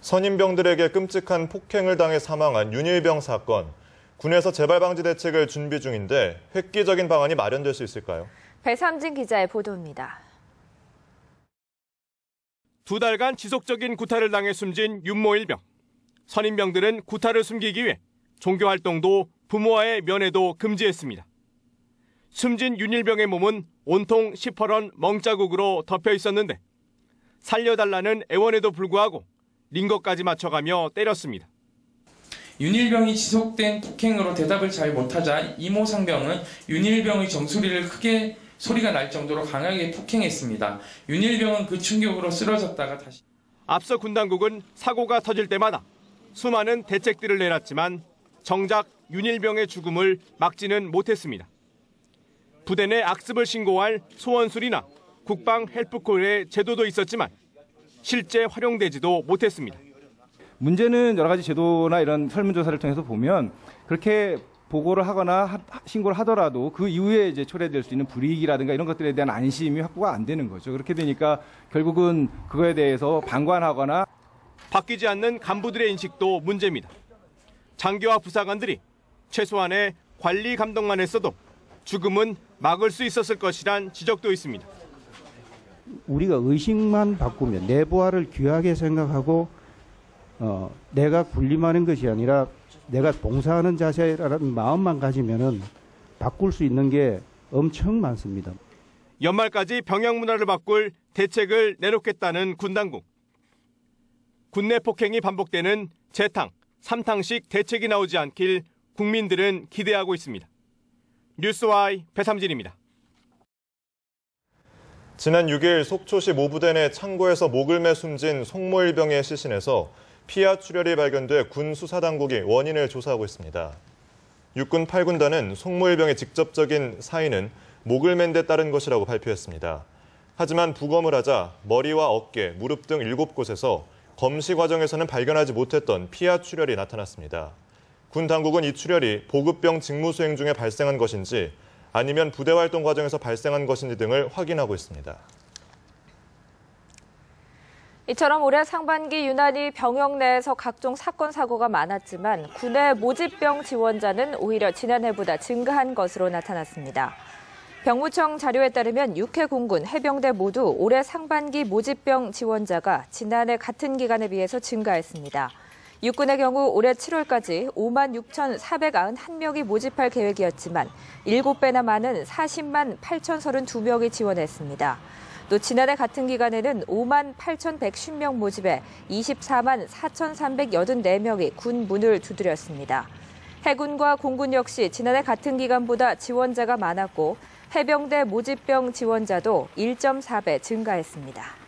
선임병들에게 끔찍한 폭행을 당해 사망한 윤일병 사건. 군에서 재발 방지 대책을 준비 중인데 획기적인 방안이 마련될 수 있을까요? 배삼진 기자의 보도입니다. 2달간 지속적인 구타를 당해 숨진 윤모 일병. 선임병들은 구타를 숨기기 위해 종교 활동도 부모와의 면회도 금지했습니다. 숨진 윤일병의 몸은 온통 시퍼런 멍자국으로 덮여 있었는데 살려달라는 애원에도 불구하고 링거까지 맞춰가며 때렸습니다. 윤일병이 지속된 폭행으로 대답을 잘 못하자 이모 상병은 윤일병의 정수리를 크게 소리가 날 정도로 강하게 폭행했습니다. 윤일병은 그 충격으로 쓰러졌다가 다시. 앞서 군 당국은 사고가 터질 때마다 수많은 대책들을 내놨지만 정작 윤일병의 죽음을 막지는 못했습니다. 부대 내 악습을 신고할 소원술이나 국방 헬프콜의 제도도 있었지만 실제 활용되지도 못했습니다. 문제는 여러 가지 제도나 이런 설문조사를 통해서 보면 그렇게 보고를 하거나 신고를 하더라도 그 이후에 이제 초래될 수 있는 불이익이라든가 이런 것들에 대한 안심이 확보가 안 되는 거죠. 그렇게 되니까 결국은 그거에 대해서 방관하거나 바뀌지 않는 간부들의 인식도 문제입니다. 장교와 부사관들이 최소한의 관리 감독만 했어도 죽음은 막을 수 있었을 것이란 지적도 있습니다. 우리가 의식만 바꾸면 내부화를 귀하게 생각하고 내가 군림하는 것이 아니라 내가 봉사하는 자세라는 마음만 가지면은 바꿀 수 있는 게 엄청 많습니다. 연말까지 병영 문화를 바꿀 대책을 내놓겠다는 군 당국. 군내 폭행이 반복되는 재탕, 3탕식 대책이 나오지 않길 국민들은 기대하고 있습니다. 뉴스와이 배삼진입니다. 지난 6일 속초시 모부대 내 창고에서 목을 매 숨진 송모 일병의 시신에서 피하 출혈이 발견돼 군 수사당국이 원인을 조사하고 있습니다. 육군 8군단은 송모 일병의 직접적인 사인은 목을 맨 데 따른 것이라고 발표했습니다. 하지만 부검을 하자 머리와 어깨, 무릎 등 7곳에서 검시 과정에서는 발견하지 못했던 피하 출혈이 나타났습니다. 군 당국은 이 출혈이 보급병 직무 수행 중에 발생한 것인지 아니면 부대 활동 과정에서 발생한 것인지 등을 확인하고 있습니다. 이처럼 올해 상반기 유난히 병영 내에서 각종 사건 사고가 많았지만 군의 모집병 지원자는 오히려 지난해보다 증가한 것으로 나타났습니다. 병무청 자료에 따르면 육해 공군, 해병대 모두 올해 상반기 모집병 지원자가 지난해 같은 기간에 비해서 증가했습니다. 육군의 경우 올해 7월까지 5만 6,491명이 모집할 계획이었지만 7배나 많은 40만 8,032명이 지원했습니다. 또 지난해 같은 기간에는 5만 8,150명 모집에 24만 4,384명이 군 문을 두드렸습니다. 해군과 공군 역시 지난해 같은 기간보다 지원자가 많았고 해병대 모집병 지원자도 1.4배 증가했습니다.